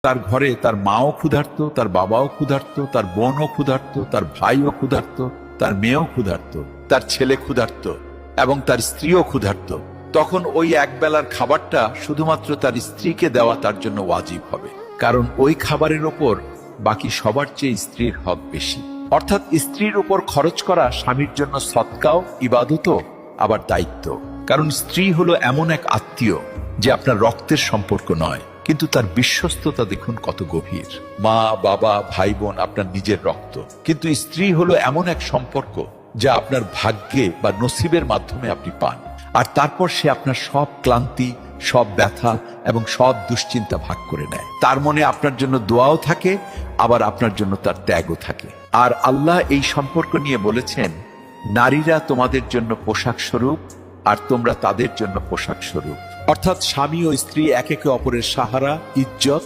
তার ঘরে তার মাও ক্ষুধার্ত, তার বাবাও ক্ষুধার্ত, তার বোনও ক্ষুধার্ত, তার ভাইও ক্ষুধার্ত, তার মেয়েও ক্ষুধার্ত, তার ছেলে ক্ষুধার্ত এবং তার স্ত্রীও ক্ষুধার্ত, তখন ওই একবেলার খাবারটা শুধুমাত্র তার স্ত্রীকে দেওয়া তার জন্য ওয়াজিব হবে, কারণ ওই খাবারের ওপর বাকি সবার চেয়ে স্ত্রীর হক বেশি। অর্থাৎ স্ত্রীর উপর খরচ করা স্বামীর জন্য সদকাও, ইবাদতও, আবার দায়িত্ব। কারণ স্ত্রী হলো এমন এক আত্মীয় যে আপনার রক্তের সম্পর্ক নয়, কিন্তু তার বিশ্বস্ততা দেখুন কত গভীর। মা, বাবা, ভাই বোন আপনার নিজের রক্ত, কিন্তু স্ত্রী হলো এমন এক সম্পর্ক যা আপনার ভাগ্যে বা নসিবের মাধ্যমে আপনি পান। আর তারপর সে আপনার সব ক্লান্তি, সব ব্যথা এবং সব দুশ্চিন্তা ভাগ করে নেয়। তার মনে আপনার জন্য দোয়াও থাকে, আবার আপনার জন্য তার ত্যাগও থাকে। আর আল্লাহ এই সম্পর্ক নিয়ে বলেছেন, নারীরা তোমাদের জন্য পোশাক স্বরূপ আর তোমরা তাদের জন্য পোশাক স্বরূপ। অর্থাৎ স্বামী ও স্ত্রী একে অপরের সাহারা, ইজ্জত